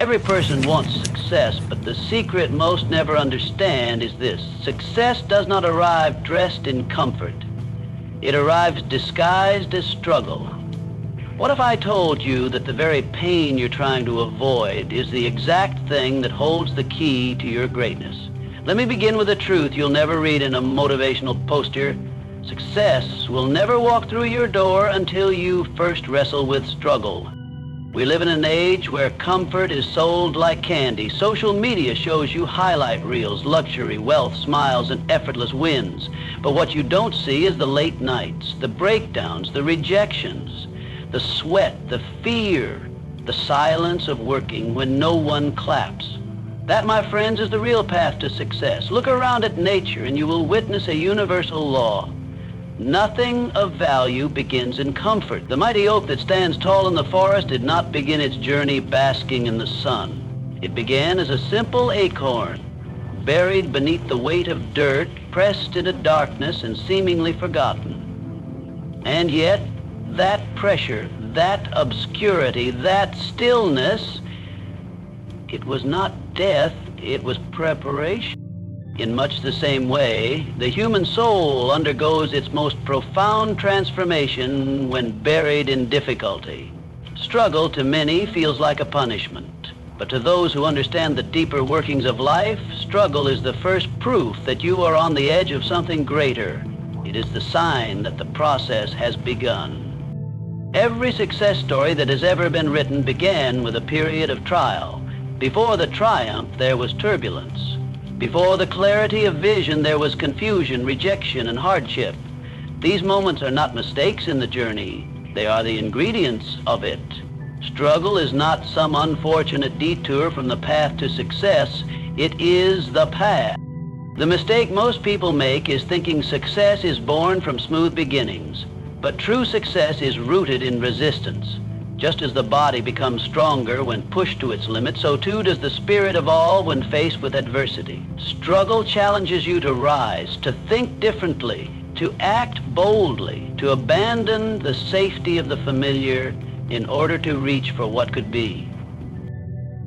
Every person wants success, but the secret most never understand is this. Success does not arrive dressed in comfort. It arrives disguised as struggle. What if I told you that the very pain you're trying to avoid is the exact thing that holds the key to your greatness? Let me begin with a truth you'll never read in a motivational poster. Success will never walk through your door until you first wrestle with struggle. We live in an age where comfort is sold like candy. Social media shows you highlight reels, luxury, wealth, smiles, and effortless wins. But what you don't see is the late nights, the breakdowns, the rejections, the sweat, the fear, the silence of working when no one claps. That, my friends, is the real path to success. Look around at nature and you will witness a universal law. Nothing of value begins in comfort. The mighty oak that stands tall in the forest did not begin its journey basking in the sun. It began as a simple acorn, buried beneath the weight of dirt, pressed into darkness and seemingly forgotten. And yet, that pressure, that obscurity, that stillness, it was not death, it was preparation. In much the same way, the human soul undergoes its most profound transformation when buried in difficulty. Struggle to many feels like a punishment, but to those who understand the deeper workings of life, struggle is the first proof that you are on the edge of something greater. It is the sign that the process has begun. Every success story that has ever been written began with a period of trial. Before the triumph, there was turbulence. Before the clarity of vision, there was confusion, rejection, and hardship. These moments are not mistakes in the journey. They are the ingredients of it. Struggle is not some unfortunate detour from the path to success. It is the path. The mistake most people make is thinking success is born from smooth beginnings. But true success is rooted in resistance. Just as the body becomes stronger when pushed to its limit, so too does the spirit evolve when faced with adversity. Struggle challenges you to rise, to think differently, to act boldly, to abandon the safety of the familiar in order to reach for what could be.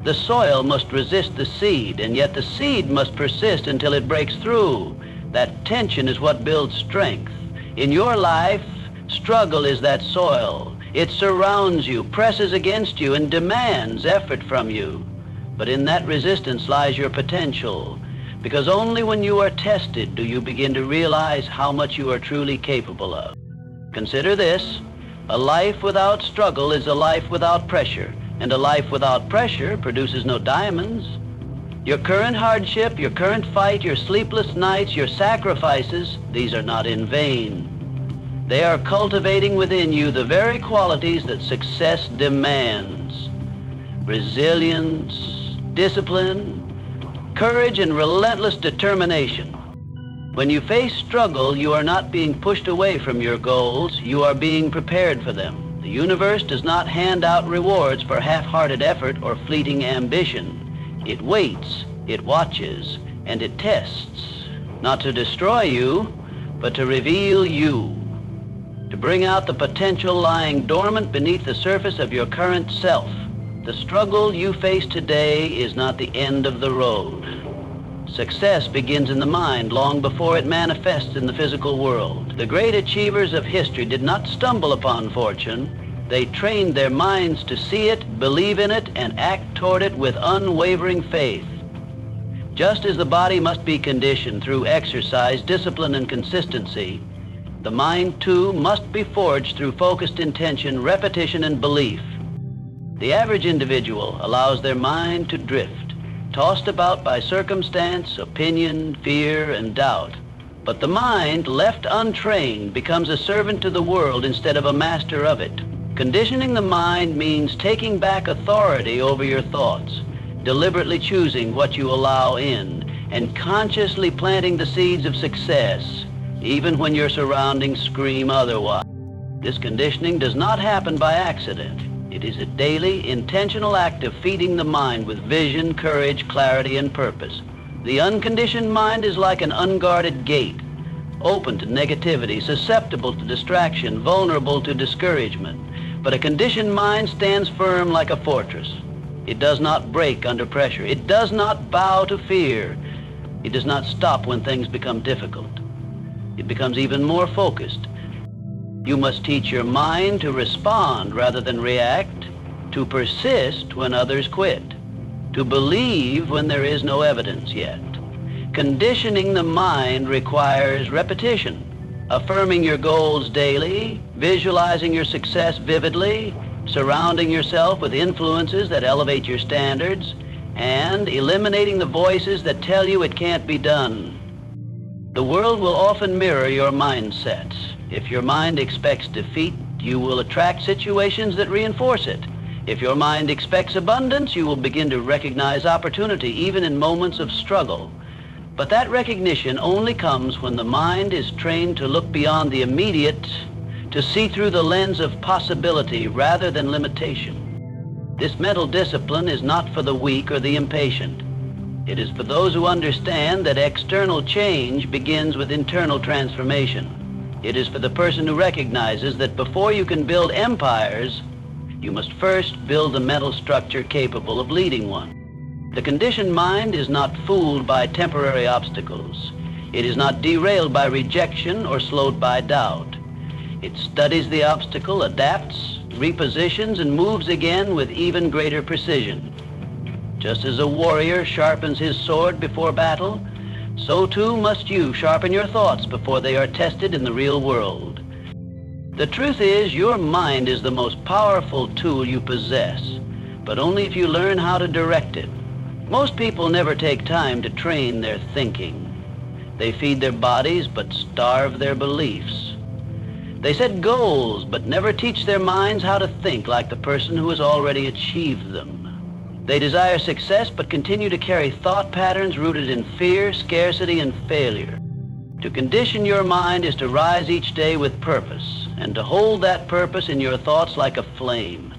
The soil must resist the seed, and yet the seed must persist until it breaks through. That tension is what builds strength. In your life, struggle is that soil. It surrounds you, presses against you, and demands effort from you. But in that resistance lies your potential, because only when you are tested do you begin to realize how much you are truly capable of. Consider this: a life without struggle is a life without pressure, and a life without pressure produces no diamonds. Your current hardship, your current fight, your sleepless nights, your sacrifices, these are not in vain. They are cultivating within you the very qualities that success demands: resilience, discipline, courage, and relentless determination. When you face struggle, you are not being pushed away from your goals, you are being prepared for them. The universe does not hand out rewards for half-hearted effort or fleeting ambition. It waits, it watches, and it tests, not to destroy you, but to reveal you. To bring out the potential lying dormant beneath the surface of your current self. The struggle you face today is not the end of the road. Success begins in the mind long before it manifests in the physical world. The great achievers of history did not stumble upon fortune. They trained their minds to see it, believe in it, and act toward it with unwavering faith. Just as the body must be conditioned through exercise, discipline, and consistency, the mind, too, must be forged through focused intention, repetition, and belief. The average individual allows their mind to drift, tossed about by circumstance, opinion, fear, and doubt. But the mind, left untrained, becomes a servant to the world instead of a master of it. Conditioning the mind means taking back authority over your thoughts, deliberately choosing what you allow in, and consciously planting the seeds of success, even when your surroundings scream otherwise. This conditioning does not happen by accident. It is a daily, intentional act of feeding the mind with vision, courage, clarity, and purpose. The unconditioned mind is like an unguarded gate, open to negativity, susceptible to distraction, vulnerable to discouragement. But a conditioned mind stands firm like a fortress. It does not break under pressure. It does not bow to fear. It does not stop when things become difficult. It becomes even more focused. You must teach your mind to respond rather than react, to persist when others quit, to believe when there is no evidence yet. Conditioning the mind requires repetition, affirming your goals daily, visualizing your success vividly, surrounding yourself with influences that elevate your standards, and eliminating the voices that tell you it can't be done. The world will often mirror your mindsets. If your mind expects defeat, you will attract situations that reinforce it. If your mind expects abundance, you will begin to recognize opportunity even in moments of struggle. But that recognition only comes when the mind is trained to look beyond the immediate, to see through the lens of possibility rather than limitation. This mental discipline is not for the weak or the impatient. It is for those who understand that external change begins with internal transformation. It is for the person who recognizes that before you can build empires, you must first build a mental structure capable of leading one. The conditioned mind is not fooled by temporary obstacles. It is not derailed by rejection or slowed by doubt. It studies the obstacle, adapts, repositions, and moves again with even greater precision. Just as a warrior sharpens his sword before battle, so too must you sharpen your thoughts before they are tested in the real world. The truth is, your mind is the most powerful tool you possess, but only if you learn how to direct it. Most people never take time to train their thinking. They feed their bodies but starve their beliefs. They set goals but never teach their minds how to think like the person who has already achieved them. They desire success but continue to carry thought patterns rooted in fear, scarcity, and failure. To condition your mind is to rise each day with purpose and to hold that purpose in your thoughts like a flame.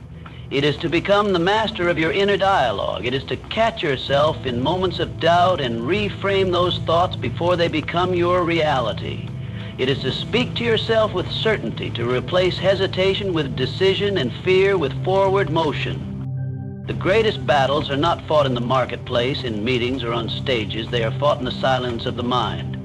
It is to become the master of your inner dialogue. It is to catch yourself in moments of doubt and reframe those thoughts before they become your reality. It is to speak to yourself with certainty, to replace hesitation with decision and fear with forward motion. The greatest battles are not fought in the marketplace, in meetings, or on stages. They are fought in the silence of the mind.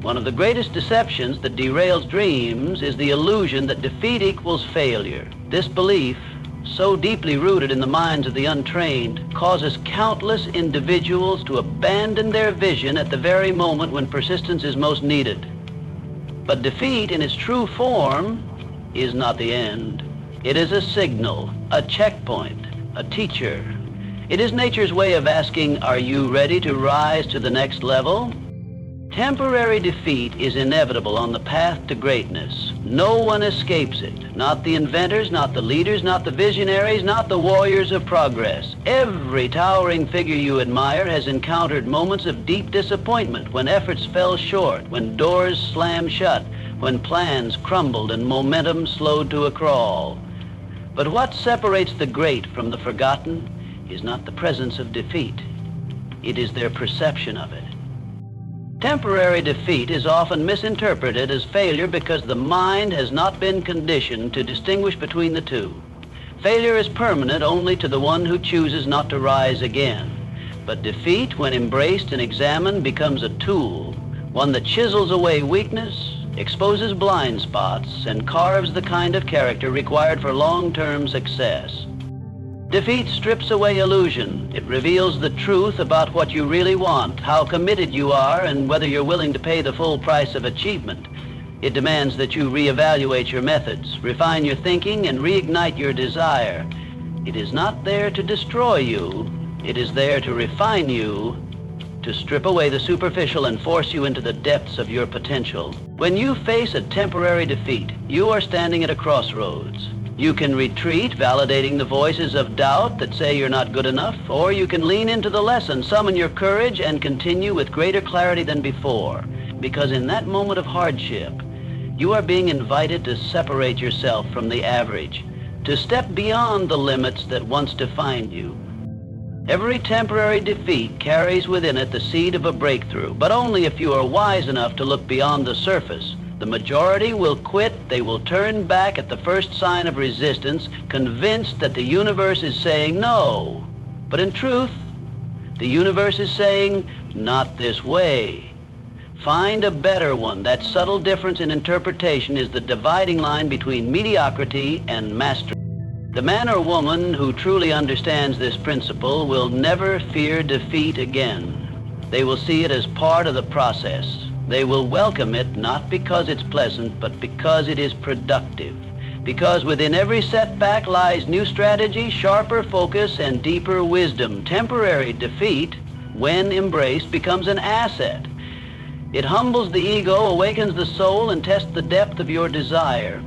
One of the greatest deceptions that derails dreams is the illusion that defeat equals failure. This belief, so deeply rooted in the minds of the untrained, causes countless individuals to abandon their vision at the very moment when persistence is most needed. But defeat in its true form is not the end. It is a signal, a checkpoint, a teacher. It is nature's way of asking, are you ready to rise to the next level? Temporary defeat is inevitable on the path to greatness. No one escapes it. Not the inventors, not the leaders, not the visionaries, not the warriors of progress. Every towering figure you admire has encountered moments of deep disappointment, when efforts fell short, when doors slammed shut, when plans crumbled and momentum slowed to a crawl. But what separates the great from the forgotten is not the presence of defeat. It is their perception of it. Temporary defeat is often misinterpreted as failure because the mind has not been conditioned to distinguish between the two. Failure is permanent only to the one who chooses not to rise again. But defeat, when embraced and examined, becomes a tool, one that chisels away weakness, exposes blind spots, and carves the kind of character required for long-term success. Defeat strips away illusion. It reveals the truth about what you really want, how committed you are, and whether you're willing to pay the full price of achievement. It demands that you reevaluate your methods, refine your thinking, and reignite your desire. It is not there to destroy you. It is there to refine you, to strip away the superficial and force you into the depths of your potential. When you face a temporary defeat, you are standing at a crossroads. You can retreat, validating the voices of doubt that say you're not good enough, or you can lean into the lesson, summon your courage, and continue with greater clarity than before. Because in that moment of hardship, you are being invited to separate yourself from the average, to step beyond the limits that once defined you. Every temporary defeat carries within it the seed of a breakthrough, but only if you are wise enough to look beyond the surface. The majority will quit. They will turn back at the first sign of resistance, convinced that the universe is saying no. But in truth, the universe is saying, not this way. Find a better one. That subtle difference in interpretation is the dividing line between mediocrity and mastery. The man or woman who truly understands this principle will never fear defeat again. They will see it as part of the process. They will welcome it not because it's pleasant, but because it is productive. Because within every setback lies new strategy, sharper focus, and deeper wisdom. Temporary defeat, when embraced, becomes an asset. It humbles the ego, awakens the soul, and tests the depth of your desire.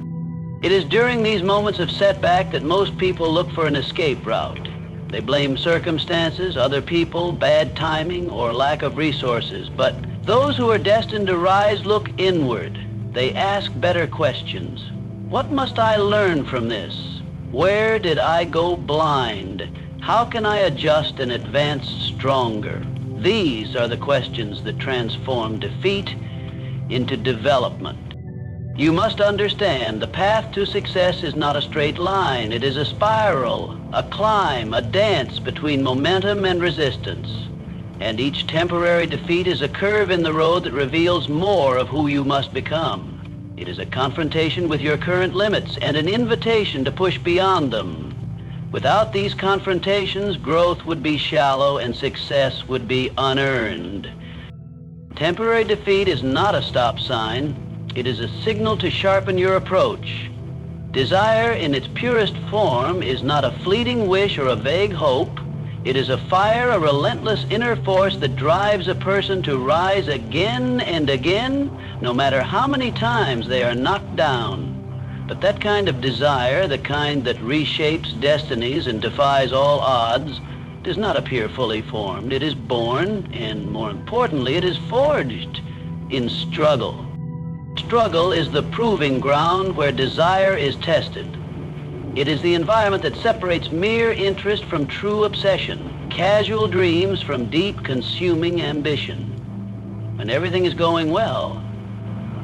It is during these moments of setback that most people look for an escape route. They blame circumstances, other people, bad timing, or lack of resources. But those who are destined to rise look inward. They ask better questions. What must I learn from this? Where did I go blind? How can I adjust and advance stronger? These are the questions that transform defeat into development. You must understand the path to success is not a straight line. It is a spiral, a climb, a dance between momentum and resistance. And each temporary defeat is a curve in the road that reveals more of who you must become. It is a confrontation with your current limits and an invitation to push beyond them. Without these confrontations, growth would be shallow and success would be unearned. Temporary defeat is not a stop sign. It is a signal to sharpen your approach. Desire in its purest form is not a fleeting wish or a vague hope. It is a fire, a relentless inner force that drives a person to rise again and again, no matter how many times they are knocked down. But that kind of desire, the kind that reshapes destinies and defies all odds, does not appear fully formed. It is born, and more importantly, it is forged in struggle. Struggle is the proving ground where desire is tested. It is the environment that separates mere interest from true obsession, casual dreams from deep, consuming ambition. When everything is going well,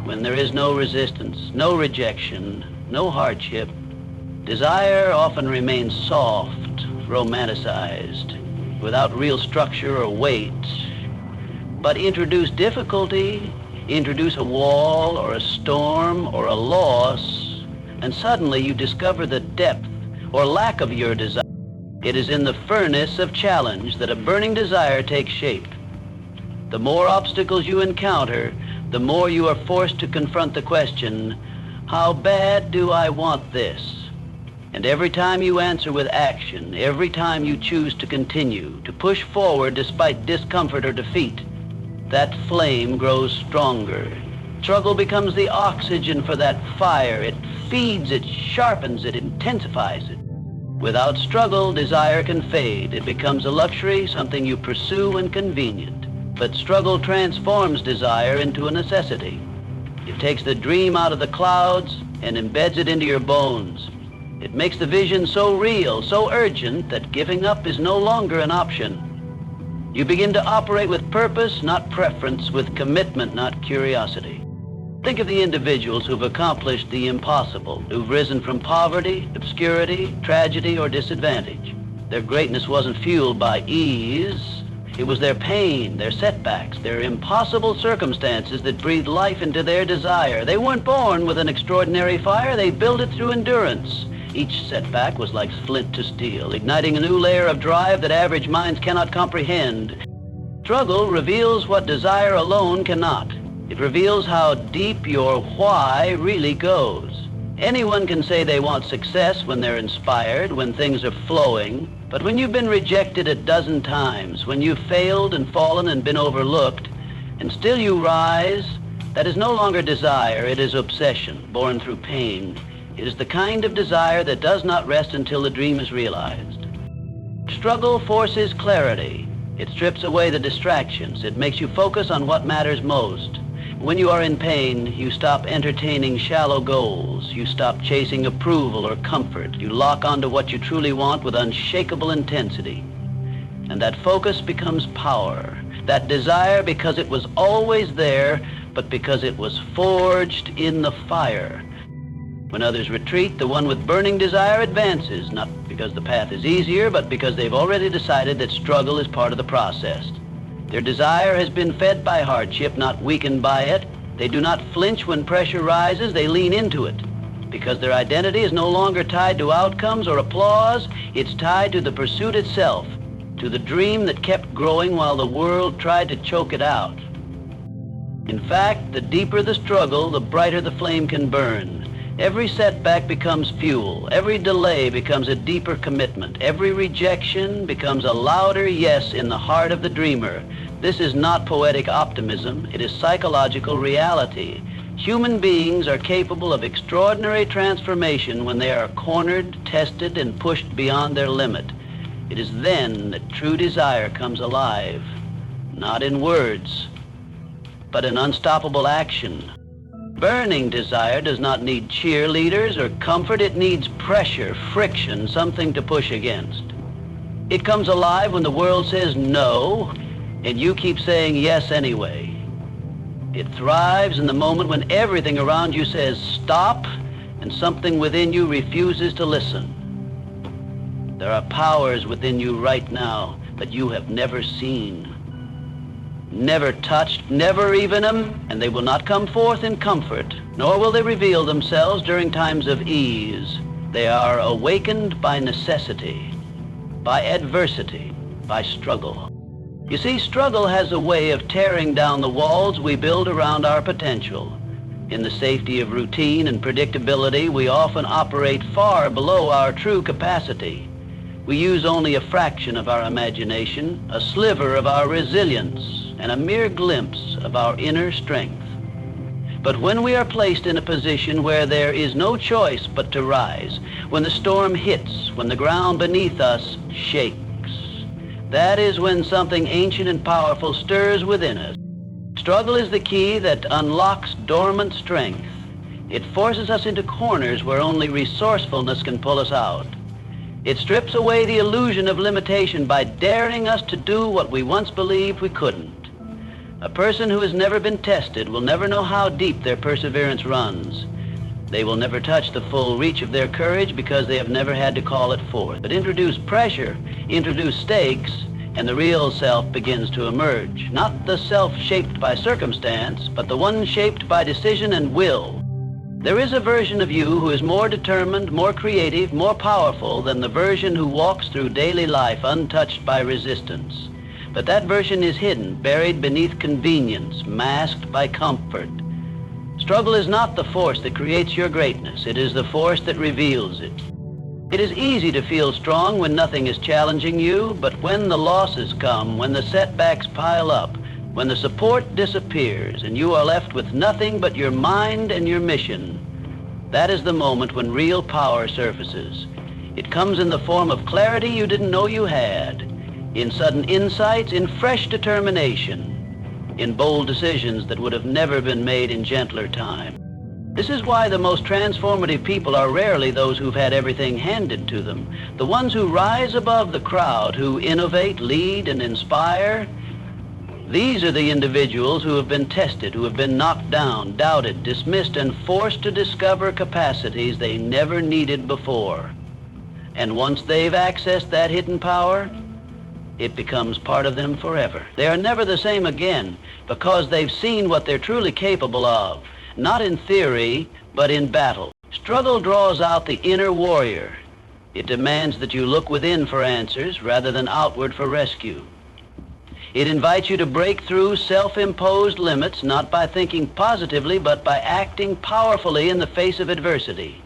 when there is no resistance, no rejection, no hardship, desire often remains soft, romanticized, without real structure or weight. But introduce difficulty, introduce a wall or a storm or a loss, and suddenly you discover the depth or lack of your desire. It is in the furnace of challenge that a burning desire takes shape. The more obstacles you encounter, the more you are forced to confront the question, how bad do I want this? And every time you answer with action, every time you choose to continue, to push forward despite discomfort or defeat, that flame grows stronger. Struggle becomes the oxygen for that fire. It feeds it, sharpens it, intensifies it. Without struggle, desire can fade. It becomes a luxury, something you pursue and convenient. But struggle transforms desire into a necessity. It takes the dream out of the clouds and embeds it into your bones. It makes the vision so real, so urgent, that giving up is no longer an option. You begin to operate with purpose, not preference, with commitment, not curiosity. Think of the individuals who've accomplished the impossible, who've risen from poverty, obscurity, tragedy, or disadvantage. Their greatness wasn't fueled by ease. It was their pain, their setbacks, their impossible circumstances that breathed life into their desire. They weren't born with an extraordinary fire. They built it through endurance. Each setback was like flint to steel, igniting a new layer of drive that average minds cannot comprehend. Struggle reveals what desire alone cannot. It reveals how deep your why really goes. Anyone can say they want success when they're inspired, when things are flowing, but when you've been rejected a dozen times, when you've failed and fallen and been overlooked, and still you rise, that is no longer desire, it is obsession, born through pain. It is the kind of desire that does not rest until the dream is realized. Struggle forces clarity. It strips away the distractions. It makes you focus on what matters most. When you are in pain, you stop entertaining shallow goals. You stop chasing approval or comfort. You lock onto what you truly want with unshakable intensity. And that focus becomes power. That desire because it was always there, but because it was forged in the fire. When others retreat, the one with burning desire advances, not because the path is easier, but because they've already decided that struggle is part of the process. Their desire has been fed by hardship, not weakened by it. They do not flinch when pressure rises, they lean into it. Because their identity is no longer tied to outcomes or applause, it's tied to the pursuit itself, to the dream that kept growing while the world tried to choke it out. In fact, the deeper the struggle, the brighter the flame can burn. Every setback becomes fuel. Every delay becomes a deeper commitment. Every rejection becomes a louder yes in the heart of the dreamer. This is not poetic optimism. It is psychological reality. Human beings are capable of extraordinary transformation when they are cornered, tested, and pushed beyond their limit. It is then that true desire comes alive, not in words, but in unstoppable action. Burning desire does not need cheerleaders or comfort. It needs pressure, friction, something to push against. It comes alive when the world says no, and you keep saying yes anyway. It thrives in the moment when everything around you says stop, and something within you refuses to listen. There are powers within you right now that you have never seen, never touched, never even them, and they will not come forth in comfort, nor will they reveal themselves during times of ease. They are awakened by necessity, by adversity, by struggle. You see, struggle has a way of tearing down the walls we build around our potential. In the safety of routine and predictability, we often operate far below our true capacity. We use only a fraction of our imagination, a sliver of our resilience, and a mere glimpse of our inner strength. But when we are placed in a position where there is no choice but to rise, when the storm hits, when the ground beneath us shakes, that is when something ancient and powerful stirs within us. Struggle is the key that unlocks dormant strength. It forces us into corners where only resourcefulness can pull us out. It strips away the illusion of limitation by daring us to do what we once believed we couldn't. A person who has never been tested will never know how deep their perseverance runs. They will never touch the full reach of their courage because they have never had to call it forth. But introduce pressure, introduce stakes, and the real self begins to emerge. Not the self shaped by circumstance, but the one shaped by decision and will. There is a version of you who is more determined, more creative, more powerful than the version who walks through daily life untouched by resistance. But that version is hidden, buried beneath convenience, masked by comfort. Struggle is not the force that creates your greatness. It is the force that reveals it. It is easy to feel strong when nothing is challenging you, but when the losses come, when the setbacks pile up, when the support disappears and you are left with nothing but your mind and your mission, that is the moment when real power surfaces. It comes in the form of clarity you didn't know you had, in sudden insights, in fresh determination, in bold decisions that would have never been made in gentler time. This is why the most transformative people are rarely those who've had everything handed to them. The ones who rise above the crowd, who innovate, lead, and inspire, these are the individuals who have been tested, who have been knocked down, doubted, dismissed, and forced to discover capacities they never needed before. And once they've accessed that hidden power, it becomes part of them forever. They are never the same again because they've seen what they're truly capable of, not in theory, but in battle. Struggle draws out the inner warrior. It demands that you look within for answers rather than outward for rescue. It invites you to break through self-imposed limits, not by thinking positively, but by acting powerfully in the face of adversity.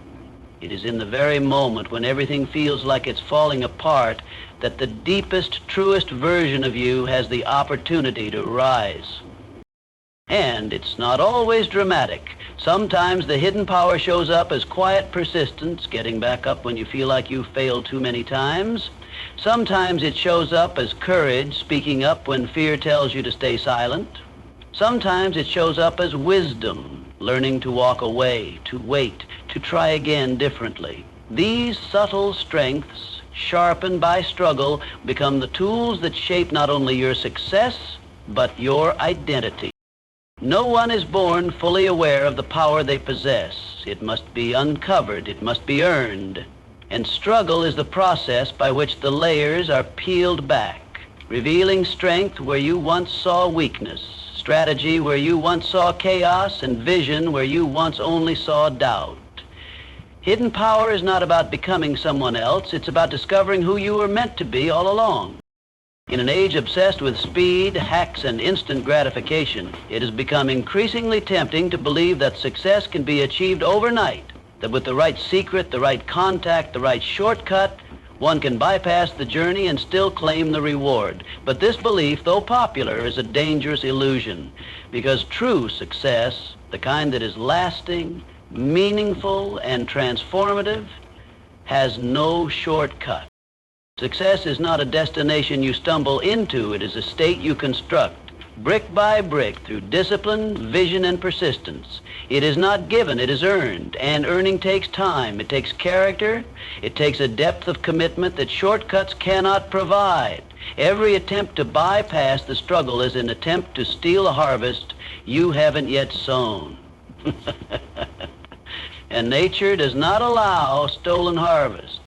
It is in the very moment when everything feels like it's falling apart that the deepest, truest version of you has the opportunity to rise. And it's not always dramatic. Sometimes the hidden power shows up as quiet persistence, getting back up when you feel like you've failed too many times. Sometimes it shows up as courage, speaking up when fear tells you to stay silent. Sometimes it shows up as wisdom, learning to walk away, to wait, to try again differently. These subtle strengths, sharpened by struggle, become the tools that shape not only your success, but your identity. No one is born fully aware of the power they possess. It must be uncovered. It must be earned. And struggle is the process by which the layers are peeled back, revealing strength where you once saw weakness, strategy where you once saw chaos, and vision where you once only saw doubt. Hidden power is not about becoming someone else. It's about discovering who you were meant to be all along. In an age obsessed with speed, hacks, and instant gratification, it has become increasingly tempting to believe that success can be achieved overnight, that with the right secret, the right contact, the right shortcut, one can bypass the journey and still claim the reward. But this belief, though popular, is a dangerous illusion, because true success, the kind that is lasting, meaningful, and transformative, has no shortcut. Success is not a destination you stumble into. It is a state you construct, brick by brick, through discipline, vision, and persistence. It is not given, it is earned, and earning takes time. It takes character. It takes a depth of commitment that shortcuts cannot provide. Every attempt to bypass the struggle is an attempt to steal a harvest you haven't yet sown. And nature does not allow stolen harvest.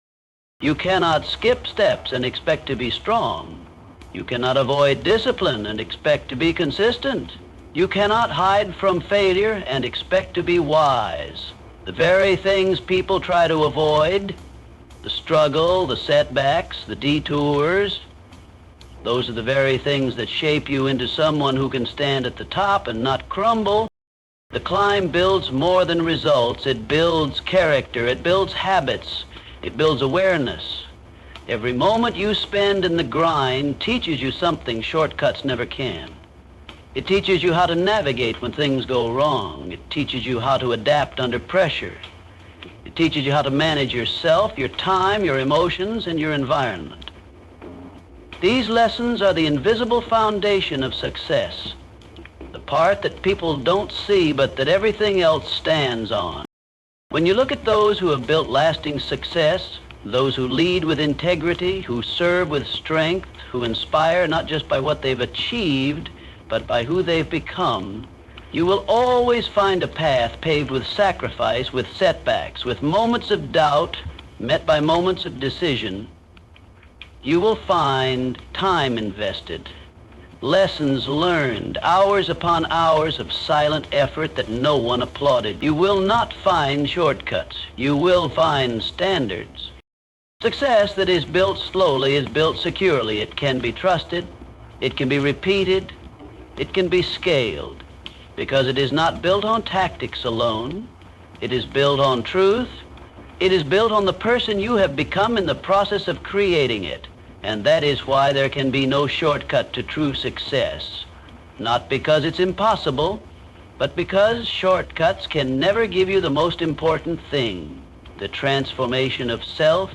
You cannot skip steps and expect to be strong. You cannot avoid discipline and expect to be consistent. You cannot hide from failure and expect to be wise. The very things people try to avoid, the struggle, the setbacks, the detours, those are the very things that shape you into someone who can stand at the top and not crumble. The climb builds more than results. It builds character. It builds habits. It builds awareness. Every moment you spend in the grind teaches you something shortcuts never can. It teaches you how to navigate when things go wrong. It teaches you how to adapt under pressure. It teaches you how to manage yourself, your time, your emotions, and your environment. These lessons are the invisible foundation of success, the part that people don't see but that everything else stands on. When you look at those who have built lasting success, those who lead with integrity, who serve with strength, who inspire not just by what they've achieved, but by who they've become, you will always find a path paved with sacrifice, with setbacks, with moments of doubt met by moments of decision. You will find time invested, lessons learned, hours upon hours of silent effort that no one applauded. You will not find shortcuts. You will find standards. Success that is built slowly is built securely. It can be trusted. It can be repeated. It can be scaled, because it is not built on tactics alone. It is built on truth. It is built on the person you have become in the process of creating it. And that is why there can be no shortcut to true success. Not because it's impossible, but because shortcuts can never give you the most important thing, the transformation of self